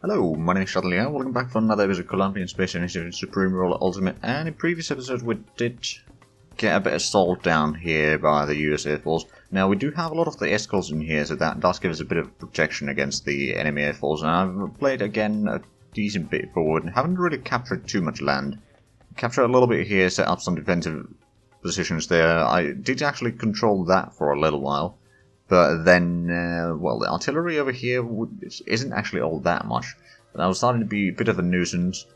Hello, my name is Shuttley, welcome back for another episode of Colombian Space Initiative Supreme Roller Ultimate, and in previous episodes we did get a bit assault down here by the US Air Force. Now we do have a lot of the escorts in here, so that does give us a bit of protection against the enemy Air Force, and I've played again a decent bit forward and haven't really captured too much land. Captured a little bit here, set up some defensive positions there. I did actually control that for a little while. But then, well, the artillery over here isn't actually all that much. But I was starting to be a bit of a nuisance,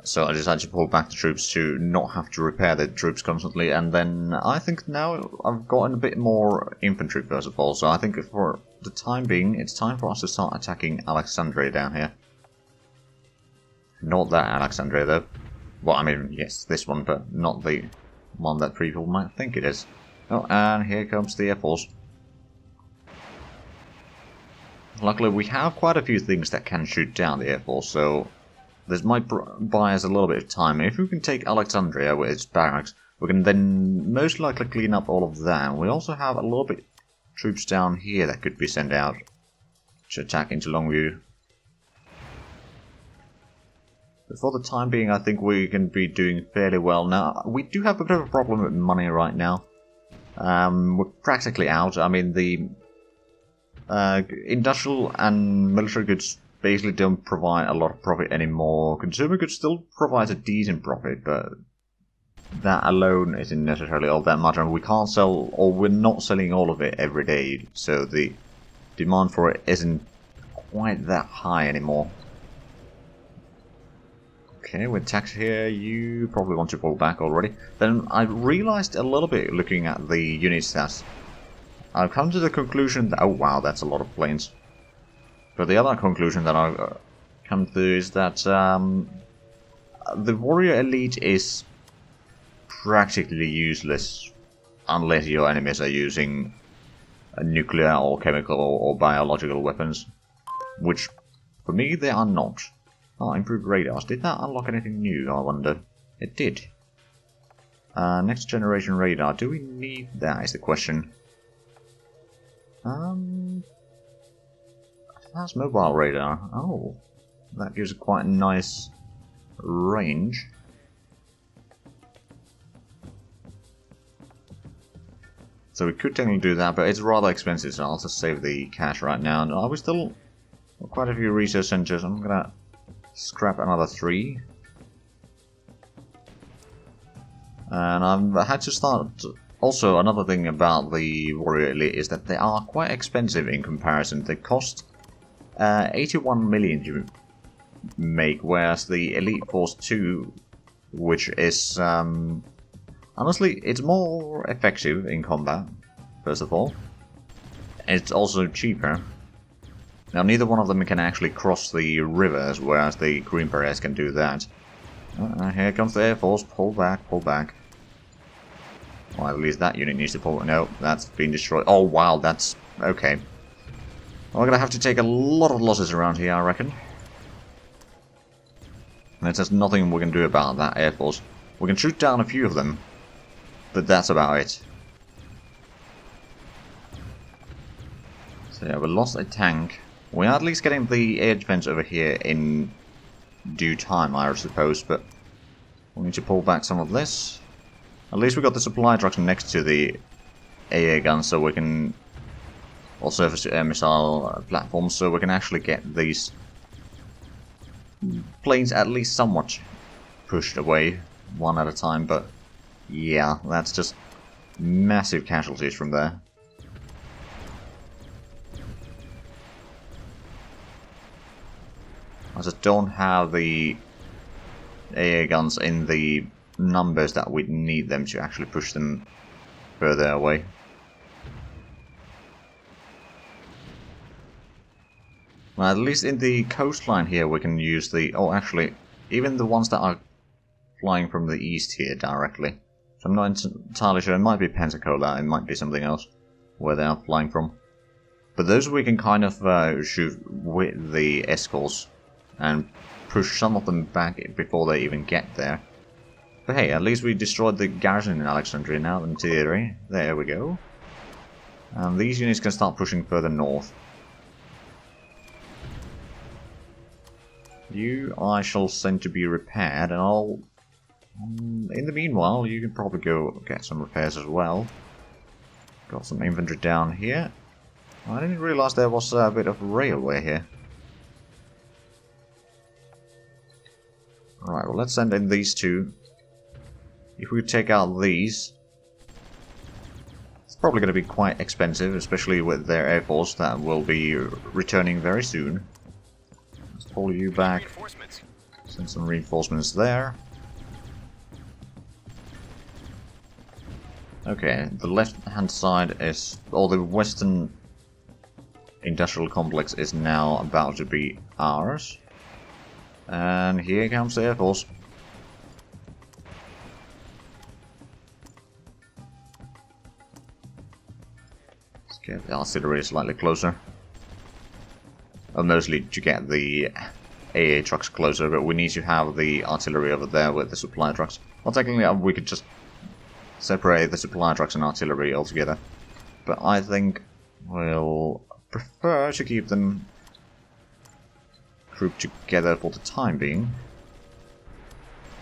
so I decided to pull back the troops to not have to repair the troops constantly. And then I think now I've gotten a bit more infantry first of all, so I think for the time being, it's time for us to start attacking Alexandria down here. Not that Alexandria though. Well, I mean, yes, this one, but not the one that people might think it is. Oh, and here comes the Air Force. Luckily, we have quite a few things that can shoot down the Air Force, so this might buy us a little bit of time. If we can take Alexandria with its barracks, we can then most likely clean up all of that. We also have a little bit of troops down here that could be sent out to attack into Longview. But for the time being, I think we can be doing fairly well. Now, we do have a bit of a problem with money right now. We're practically out. I mean, the industrial and military goods basically don't provide a lot of profit anymore. Consumer goods still provides a decent profit, but that alone isn't necessarily all that much, and we can't sell, or we're not selling all of it every day, so the demand for it isn't quite that high anymore. Okay, with tax here, you probably want to pull back already. Then I realized a little bit looking at the unit stats. I've come to the conclusion that, oh wow, that's a lot of planes. But the other conclusion that I've come to is that the warrior elite is practically useless unless your enemies are using nuclear or chemical or biological weapons, which for me they are not. Oh, improved radars. Did that unlock anything new, I wonder? It did. Next generation radar. Do we need that is the question. That's mobile radar. Oh, that gives quite a nice range. So we could technically do that, but it's rather expensive, so I'll just save the cash right now. And we still got quite a few research centers. I'm gonna scrap another 3. And I've had to start. Also, another thing about the Warrior Elite is that they are quite expensive in comparison. They cost 81 million to make, whereas the Elite Force 2, which is, honestly, it's more effective in combat, first of all. It's also cheaper. Now, neither one of them can actually cross the rivers, whereas the Green Berets can do that. Here comes the Air Force. Pull back, pull back. Well, at least that unit needs to pull. No, that's been destroyed. Oh, wow, that's okay. Well, we're going to have to take a lot of losses around here, I reckon. There's just nothing we can do about that Air Force. We can shoot down a few of them, but that's about it. So yeah, we lost a tank. We are at least getting the air defense over here in due time, I suppose, but we'll need to pull back some of this. At least we got the supply trucks next to the AA guns, so we can, or surface to air missile platforms, so we can actually get these planes at least somewhat pushed away one at a time. But yeah, that's just massive casualties from there. I just don't have the AA guns in the numbers that we need them to actually push them further away. Well, at least in the coastline here we can use the... Oh, actually, even the ones that are flying from the east here directly. So I'm not entirely sure. It might be Pensacola, it might be something else where they are flying from. But those we can kind of shoot with the escorts and push some of them back before they even get there. But hey, at least we destroyed the garrison in Alexandria now, in theory. There we go. And these units can start pushing further north. You I shall send to be repaired, and I'll... in the meanwhile, you can probably go get some repairs as well. Got some infantry down here. I didn't realise there was a bit of railway here. Alright, well let's send in these two. If we take out these, it's probably going to be quite expensive, especially with their air force that will be returning very soon. Let's pull you back. Send some reinforcements there. Okay, the left-hand side is, or the western industrial complex is now about to be ours. And here comes the air force. Let's get the artillery slightly closer. Well, mostly to get the AA trucks closer, but we need to have the artillery over there with the supply trucks. Well, technically we could just separate the supply trucks and artillery altogether. But I think we'll prefer to keep them grouped together for the time being.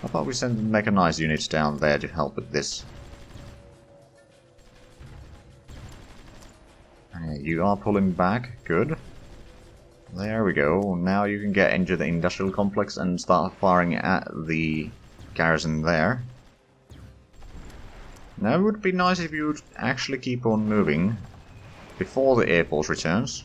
How about we send mechanized units down there to help with this? You are pulling back, good. There we go, now you can get into the industrial complex and start firing at the garrison there. Now it would be nice if you would actually keep on moving before the air force returns.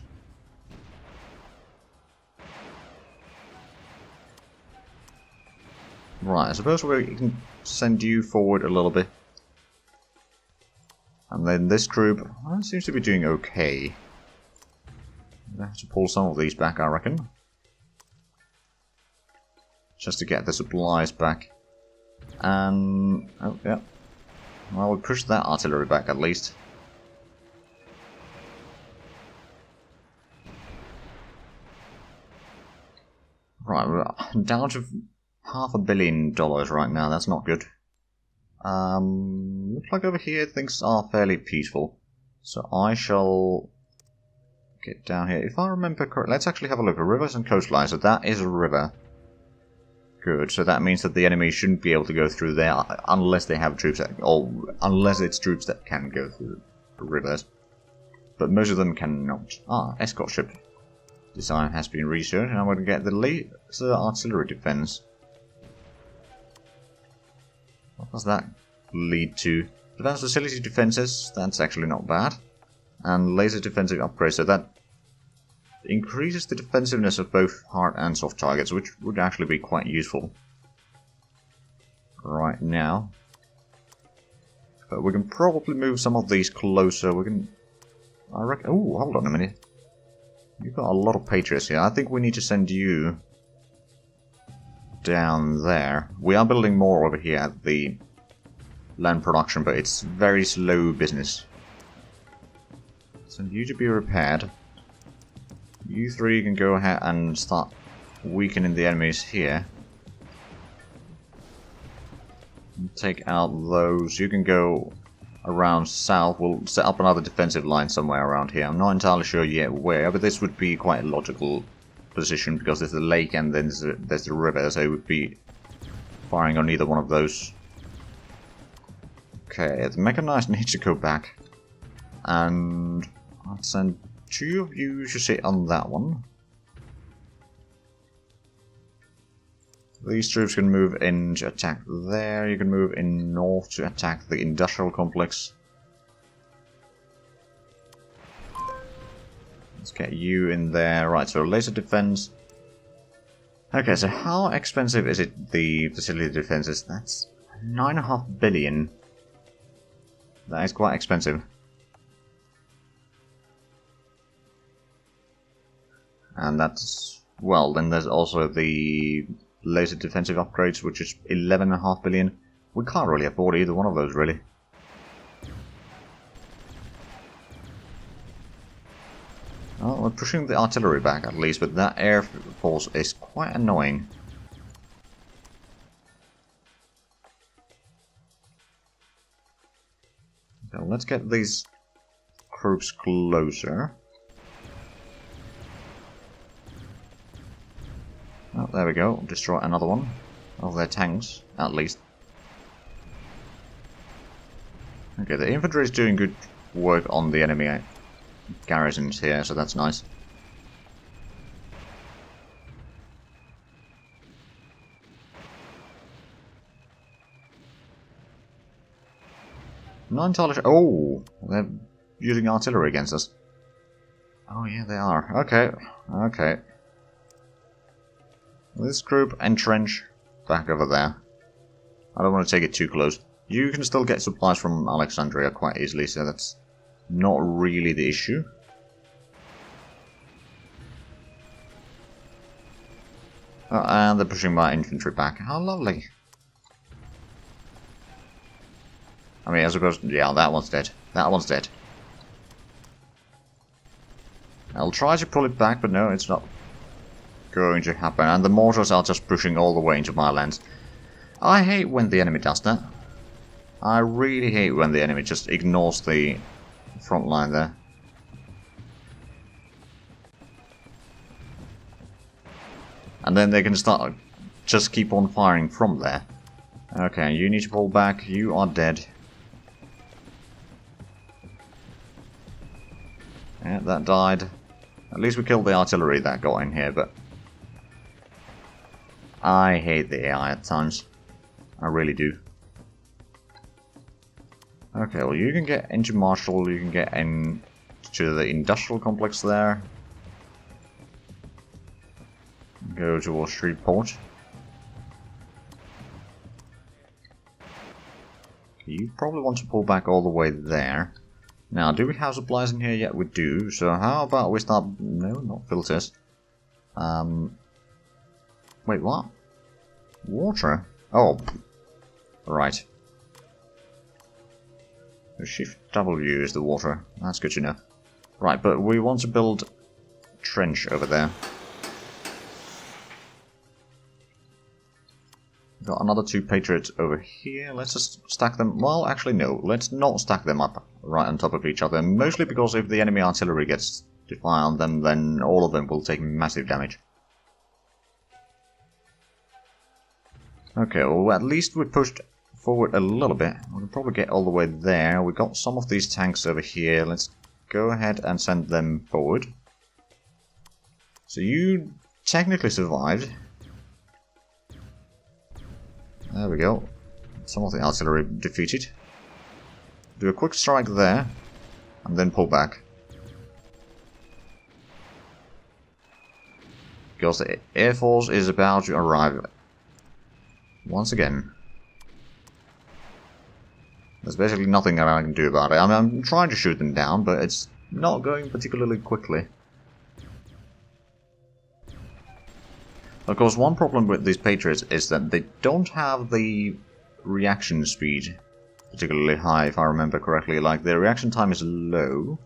Right, I suppose we can send you forward a little bit. And then this group seems to be doing okay. I have to pull some of these back, I reckon. Just to get the supplies back. And... oh, yeah. Well, we'll push that artillery back at least. Right, we're down to $500 million right now, that's not good. Looks like over here things are fairly peaceful. So I shall get down here. If I remember correctly, let's actually have a look at rivers and coastlines. So that is a river. Good, so that means that the enemy shouldn't be able to go through there unless they have troops that, or unless it's troops that can go through the rivers. But most of them cannot. Ah, escort ship design has been researched, and I'm going to get the laser artillery defense. What does that lead to? Advanced facility defenses, that's actually not bad. And laser defensive upgrades, so that increases the defensiveness of both hard and soft targets, which would actually be quite useful right now. But we can probably move some of these closer. We can... I reckon... oh, hold on a minute. You've got a lot of Patriots here. I think we need to send you down there. We are building more over here at the land production, but it's very slow business. Send you to be repaired. You three can go ahead and start weakening the enemies here. Take out those. You can go around south. We'll set up another defensive line somewhere around here. I'm not entirely sure yet where, but this would be quite a logical position because there's the lake and then there's the river, so it would be firing on either one of those. Okay, the mechanized needs to go back. And I'll send two of you to sit on that one. These troops can move in to attack there. You can move in north to attack the industrial complex. Let's get you in there. Right, so laser defense. Okay, so how expensive is it, the facility defenses? That's 9.5 billion. That is quite expensive. And that's... well, then there's also the laser defensive upgrades, which is 11.5 billion. We can't really afford either one of those, really. Well, we're pushing the artillery back at least, but that air force is quite annoying. So let's get these groups closer. Oh, there we go. Destroy another one of their tanks, at least. Okay, the infantry is doing good work on the enemy garrisons here, so that's nice. Not entirely sure. Oh, they're using artillery against us. Oh yeah, they are. Okay, okay. This group entrench back over there. I don't want to take it too close. You can still get supplies from Alexandria quite easily, so that's not really the issue. Oh, and they're pushing my infantry back. How lovely. I mean, I suppose, yeah, that one's dead. That one's dead. I'll try to pull it back, but no, it's not going to happen. And the mortars are just pushing all the way into my lands. I hate when the enemy does that. I really hate when the enemy just ignores the front line there. And then they can start just keep on firing from there. Okay, you need to pull back. You are dead. Yeah, that died. At least we killed the artillery that got in here, but I hate the AI at times. I really do. Okay, well you can get into Marshall, you can get into the industrial complex there. Go towards Shreveport. You probably want to pull back all the way there. Now, do we have supplies in here yet? We do. So how about we start... No, not filters. Wait, what? Water? Oh. Right. So Shift W is the water. That's good to know. Right, but we want to build a trench over there. Got another 2 Patriots over here. Let's just stack them. Well, actually, no. Let's not stack them up right on top of each other. Mostly because if the enemy artillery gets to fire on them, then all of them will take massive damage. Okay, well, at least we pushed forward a little bit. We can probably get all the way there. We got some of these tanks over here. Let's go ahead and send them forward. So you technically survived. There we go. Some of the artillery defeated. Do a quick strike there, and then pull back. Because the Air Force is about to arrive once again. There's basically nothing that I can do about it. I mean, I'm trying to shoot them down, but it's not going particularly quickly. Of course, one problem with these Patriots is that they don't have the reaction speed particularly high, if I remember correctly. Like, their reaction time is low.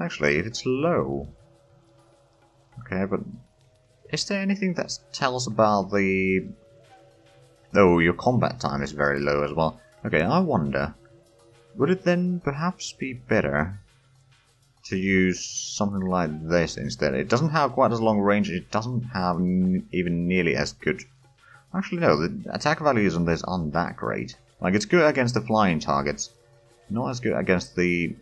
Actually, if it's low... Okay, but... Is there anything that tells about the... Oh, your combat time is very low as well. Okay, I wonder... Would it then perhaps be better to use something like this instead? It doesn't have quite as long range, it doesn't have even nearly as good... Actually no, the attack values on this aren't that great. Like, it's good against the flying targets, not as good against the...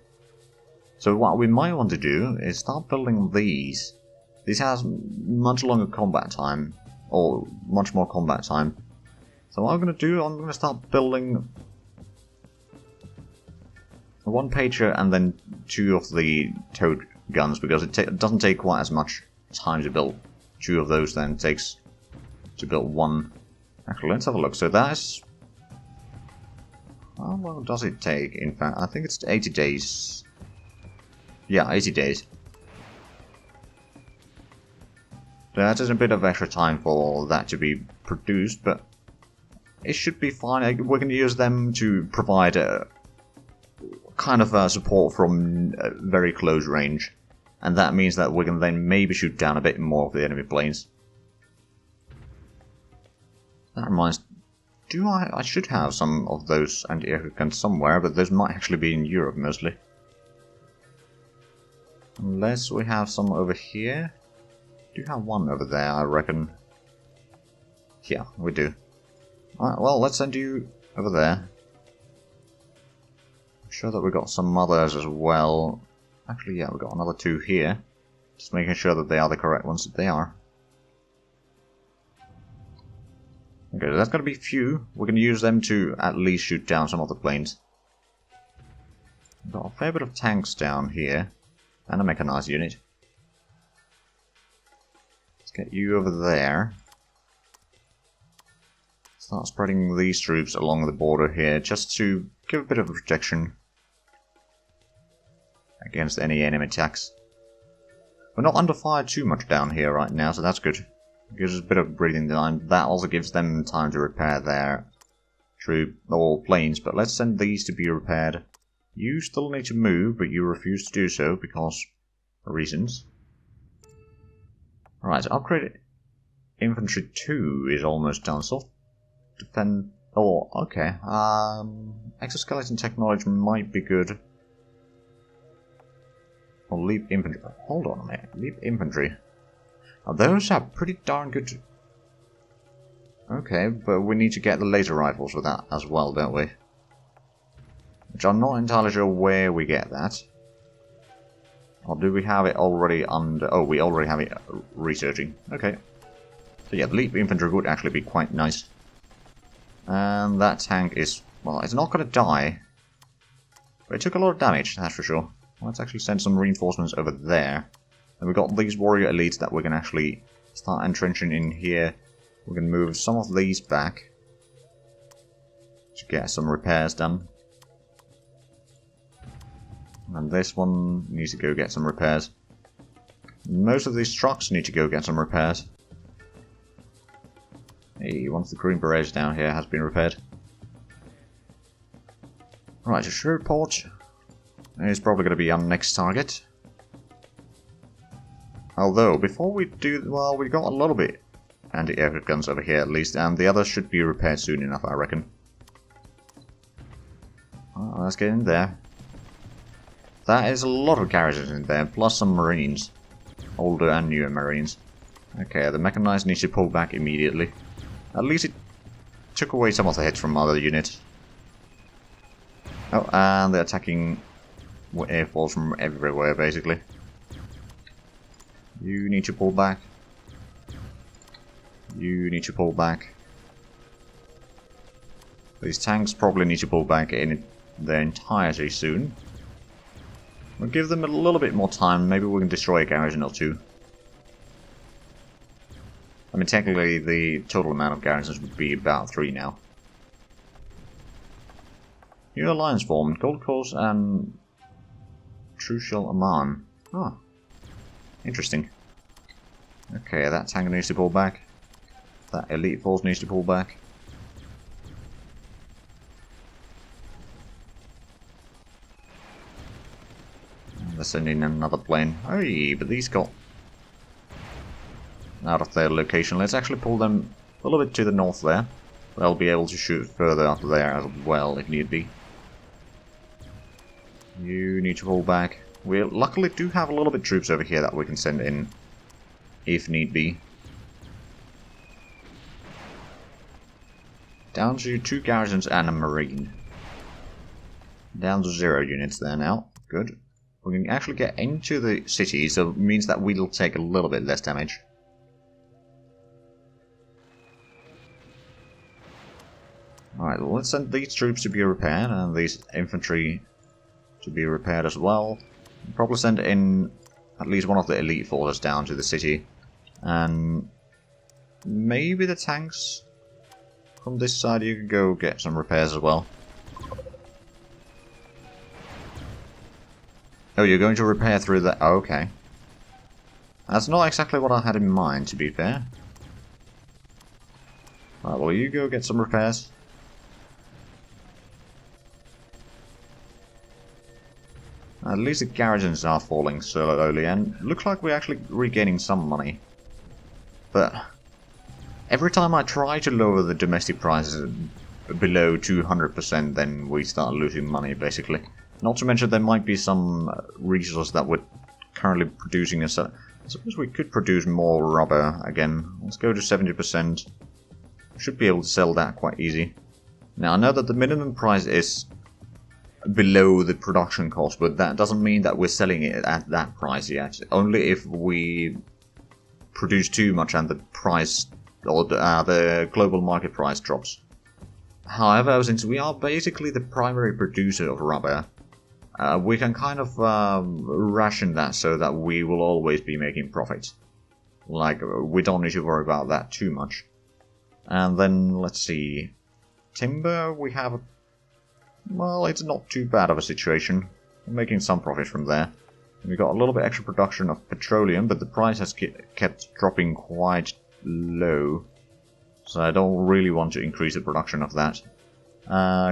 So what we might want to do is start building these. This has much longer combat time, or much more combat time. So what I'm going to do, I'm going to start building one Patriot and then 2 of the towed guns, because it doesn't take quite as much time to build 2 of those than it takes to build 1. Actually, let's have a look. So that's... How long does it take, in fact? I think it's 80 days. Yeah, 80 days. That is a bit of extra time for that to be produced, but it should be fine. We can use them to provide a kind of support from very close range, and that means that we can then maybe shoot down a bit more of the enemy planes. That reminds, I should have some of those anti-aircraft guns somewhere, but those might actually be in Europe mostly. Unless we have some over here. Do have one over there, I reckon. Yeah, we do. Alright, well, let's send you over there. I'm sure that we got some others as well. Actually, yeah, we got another 2 here. Just making sure that they are the correct ones. They are. Okay, that's gonna be few. We're gonna use them to at least shoot down some of the planes. We've got a fair bit of tanks down here. And a mechanized unit. Let's get you over there. Start spreading these troops along the border here, just to give a bit of protection against any enemy attacks. We're not under fire too much down here right now, so that's good. It gives us a bit of breathing time. That also gives them time to repair their troop or planes, but let's send these to be repaired. You still need to move, but you refuse to do so because of reasons. Alright, so upgrade infantry 2 is almost done. So defend. Oh, okay. Exoskeleton technology might be good. Or leap infantry. Hold on a minute. Leap infantry. Oh, those are pretty darn good. Okay, but we need to get the laser rifles for that as well, don't we? Which I'm not entirely sure where we get that. Or do we have it already under... Oh, we already have it researching. Okay. So yeah, the leap infantry would actually be quite nice. And that tank is... Well, it's not going to die. But it took a lot of damage, that's for sure. Let's actually send some reinforcements over there. And we've got these warrior elites that we can actually start entrenching in here. We can move some of these back to get some repairs done. And this one needs to go get some repairs. Most of these trucks need to go get some repairs. Hey, one of the green berets down here has been repaired. Right, so Shrewdport is probably going to be our next target. Although, before we do... Well, we got a little bit anti-aircraft guns over here at least, and the others should be repaired soon enough, I reckon. Well, let's get in there. That is a lot of garrisons in there, plus some marines. Older and newer marines. Okay, the mechanized needs to pull back immediately. At least it took away some of the hits from other units. Oh, and they're attacking air force from everywhere, basically. You need to pull back. You need to pull back. These tanks probably need to pull back in their entirety soon. We'll give them a little bit more time. Maybe we can destroy a garrison or 2. I mean, technically, the total amount of garrisons would be about 3 now. New alliance formed. Gold Coast and Trushel Aman. Ah. Interesting. Okay, that tank needs to pull back. That elite force needs to pull back. They're sending another plane. Hey, but these got out of their location. Let's actually pull them a little bit to the north there. They'll be able to shoot further up there as well if need be. You need to pull back. We luckily do have a little bit of troops over here that we can send in if need be. Down to 2 garrisons and a marine. Down to 0 units there now. Good. We can actually get into the city, so it means that we'll take a little bit less damage. Alright, well, let's send these troops to be repaired, and these infantry to be repaired as well. We'll probably send in at least one of the elite forces down to the city. And maybe the tanks from this side, you can go get some repairs as well. Oh, you're going to repair through the... Oh, okay. That's not exactly what I had in mind, to be fair. Alright, well, you go get some repairs. At least the garrisons are falling slowly, and looks like we're actually regaining some money. But every time I try to lower the domestic prices below 200%, then we start losing money, basically. Not to mention there might be some resources that we're currently producing. I suppose we could produce more rubber again. Let's go to 70%. Should be able to sell that quite easy. Now I know that the minimum price is below the production cost, but that doesn't mean that we're selling it at that price yet. Only if we produce too much and the price, or the global market price drops. However, since we are basically the primary producer of rubber, we can kind of ration that so that we will always be making profits. Like, we don't need to worry about that too much. And then, let's see. Timber, we have... Well, it's not too bad of a situation. We're making some profit from there. We got a little bit extra production of petroleum, but the price has kept dropping quite low. So I don't really want to increase the production of that.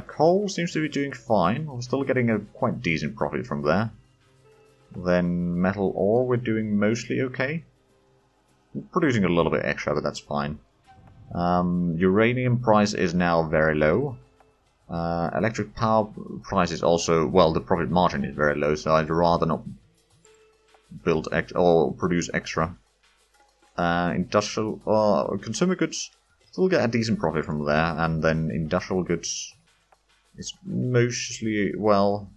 Coal seems to be doing fine. We're still getting a quite decent profit from there. Then metal ore, we're doing mostly okay. We're producing a little bit extra, but that's fine. Uranium price is now very low. Electric power price is also, well, the profit margin is very low, so I'd rather not build or produce extra. Industrial, consumer goods still get a decent profit from there, and then industrial goods is mostly, well,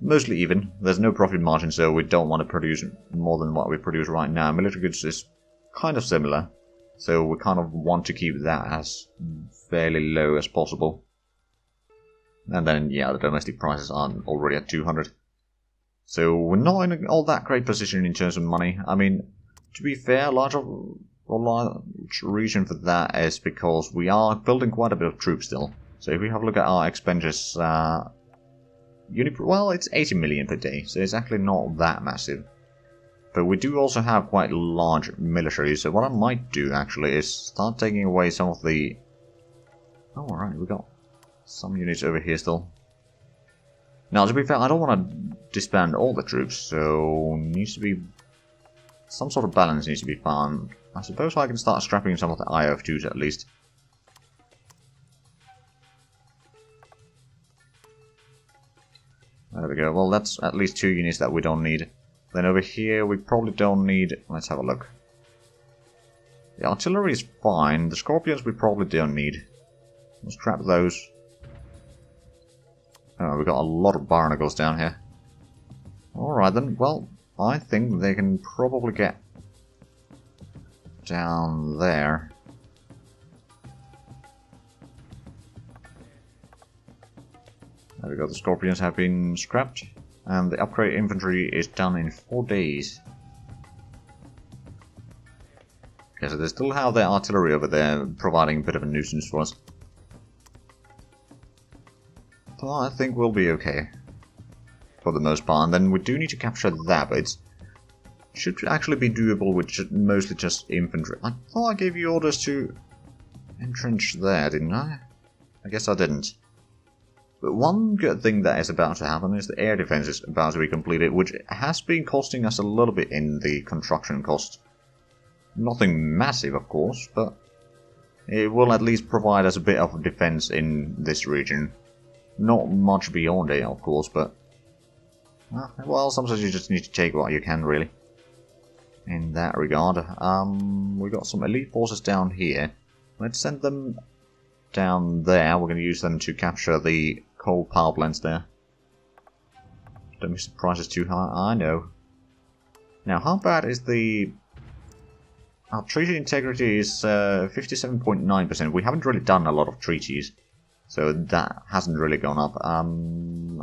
mostly even. There's no profit margin, so we don't want to produce more than what we produce right now. Military goods is kind of similar, so we kind of want to keep that as fairly low as possible. And then, yeah, the domestic prices are already at 200. So we're not in all that great position in terms of money. I mean, to be fair, a large reason for that is because we are building quite a bit of troops still. So if we have a look at our expenditures, well, it's 80 million per day, so it's actually not that massive. But we do also have quite large military, so what I might do actually is start taking away some of the... Oh, alright, we got some units over here still. Now, to be fair, I don't want to disband all the troops, so needs to be... Some sort of balance needs to be found. I suppose I can start scrapping some of the IOF2s at least. There we go. Well, that's at least 2 units that we don't need. Then over here, we probably don't need... Let's have a look. The artillery is fine. The Scorpions we probably don't need. We'll scrap those. Oh, we've got a lot of barnacles down here. Alright then, well, I think they can probably get down there. There we go, the Scorpions have been scrapped, and the upgrade infantry is done in 4 days. Okay, so they still have their artillery over there, providing a bit of a nuisance for us. So I think we'll be okay, for the most part. And then we do need to capture that, but it should actually be doable with mostly just infantry. I thought I gave you orders to entrench there, didn't I? I guess I didn't. But one good thing that is about to happen is the air defense is about to be completed, which has been costing us a little bit in the construction cost. Nothing massive, of course, but it will at least provide us a bit of defense in this region. Not much beyond it, of course, but... well, sometimes you just need to take what you can, really. In that regard. We got some elite forces down here. Let's send them down there. We're going to use them to capture the coal power plants there. Don't miss the price is too high, I know. Now, how bad is the... Our treaty integrity is 57.9%. We haven't really done a lot of treaties, so that hasn't really gone up.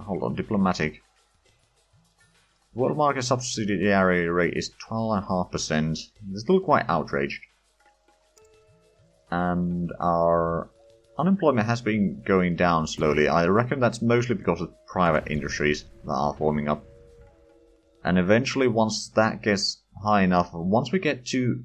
Hold on, diplomatic. World market subsidiary rate is 12.5%. They're still quite outraged. And our unemployment has been going down slowly. I reckon that's mostly because of private industries that are forming up. And eventually, once that gets high enough, once we get to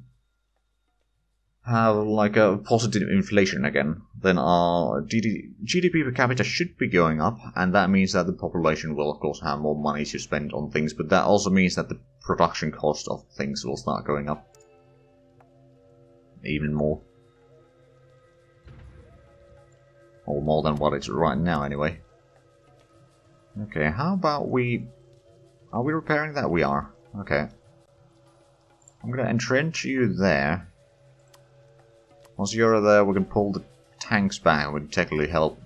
have like a positive inflation again, then our GDP per capita should be going up, and that means that the population will of course have more money to spend on things, but that also means that the production cost of things will start going up even more. Or more than what it's right now anyway. Okay, how about we... Are we repairing that? We are. Okay. I'm going to entrench you there. Once you're there, we can pull the tanks back. We can technically help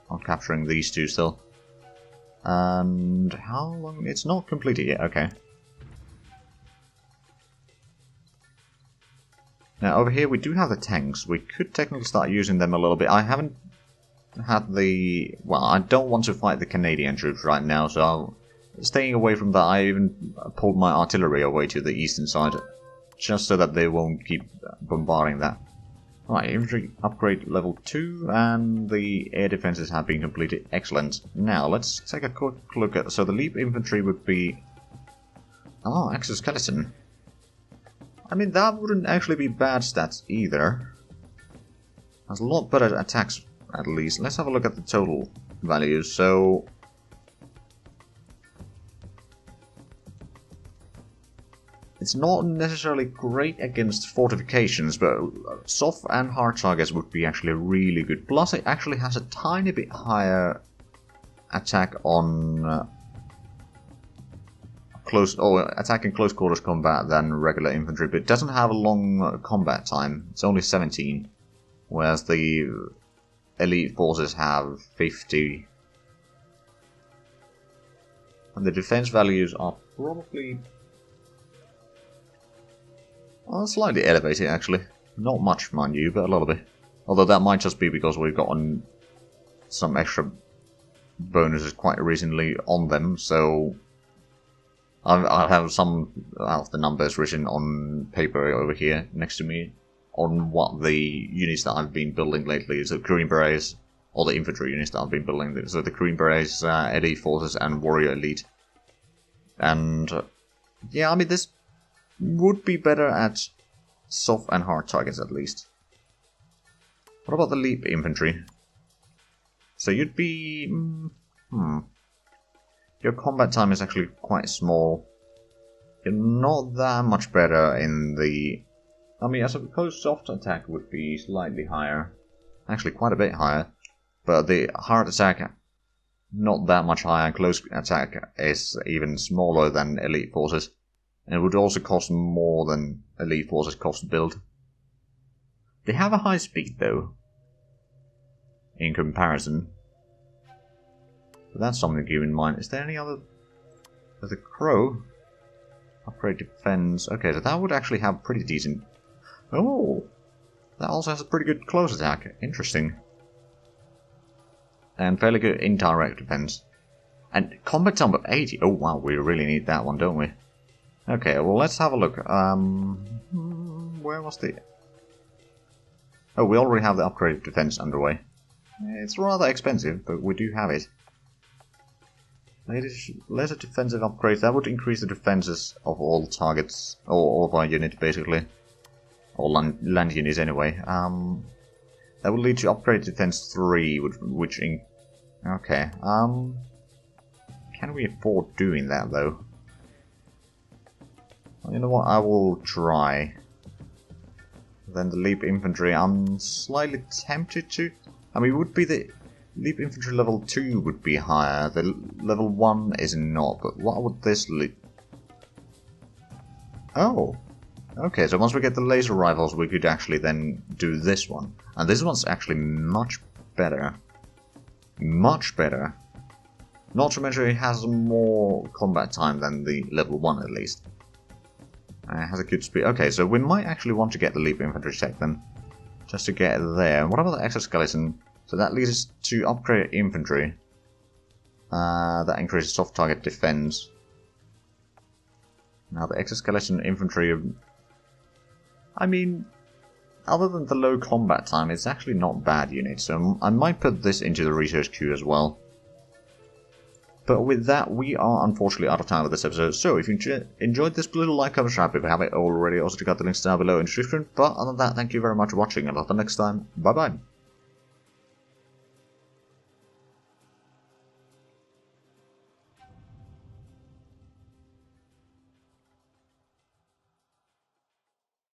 on capturing these two still. And how long? It's not completed yet, okay. Now over here we do have the tanks. We could technically start using them a little bit. I haven't had the... well, I don't want to fight the Canadian troops right now, so I'm staying away from that. I even pulled my artillery away to the eastern side, just so that they won't keep bombarding that. Right, infantry upgrade level 2, and the air defenses have been completed. Excellent. Now, let's take a quick look at... so the leap infantry would be... oh, exoskeleton. I mean, that wouldn't actually be bad stats either. Has a lot better attacks, at least. Let's have a look at the total values. So... it's not necessarily great against fortifications, but soft and hard targets would be actually really good. Plus, it actually has a tiny bit higher attack on attack in close quarters combat than regular infantry, but it doesn't have a long combat time. It's only 17, whereas the elite forces have 50. And the defense values are probably... well, slightly elevated, actually. Not much, mind you, but a little bit. Although that might just be because we've gotten some extra bonuses quite recently on them, so... I have some of the numbers written on paper over here next to me on what the units that I've been building lately. So Green Berets, or the infantry units that I've been building. So the Green Berets, Elite Forces, and Warrior Elite. And yeah, I mean, this would be better at soft and hard targets at least. What about the Leap Infantry? So you'd be... your combat time is actually quite small. You're not that much better in the... I mean, I suppose soft attack would be slightly higher. Actually, quite a bit higher. But the hard attack, not that much higher. Close attack is even smaller than Elite Forces. And it would also cost more than Elite Forces cost to build. They have a high speed, though. In comparison. But that's something to keep in mind. Is there any other... there's a Crow. Upgrade defense. Okay, so that would actually have pretty decent... oh! That also has a pretty good close attack. Interesting. And fairly good indirect defense. And combat time of 80. Oh wow, we really need that one, don't we? Okay, well let's have a look. Where was the... oh, we already have the upgraded defense underway. It's rather expensive, but we do have it. Lesser defensive upgrades, that would increase the defenses of all targets, or all of our units basically. Or land units anyway. That would lead to upgrade defense 3, which okay, can we afford doing that though? Well, you know what, I will try. Then the Leap Infantry, I'm slightly tempted to... I mean, it would be the... Leap Infantry level 2 would be higher, the level 1 is not, but what would this leap... oh! Okay, so once we get the laser rifles, we could actually then do this one. And this one's actually much better. Much better. Not to mention it has more combat time than the level 1 at least. It has a good speed. Okay, so we might actually want to get the Leap Infantry tech then. Just to get there. What about the Exoskeleton? So that leads us to upgrade infantry. That increases soft target defense. Now the exoskeleton infantry... I mean, other than the low combat time, it's actually not bad unit, so I might put this into the research queue as well. But with that, we are unfortunately out of time with this episode, so if you enjoyed this, please like, comment, subscribe if you haven't already. Also check out the links down below in the description. But other than that, thank you very much for watching, and until next time, bye bye.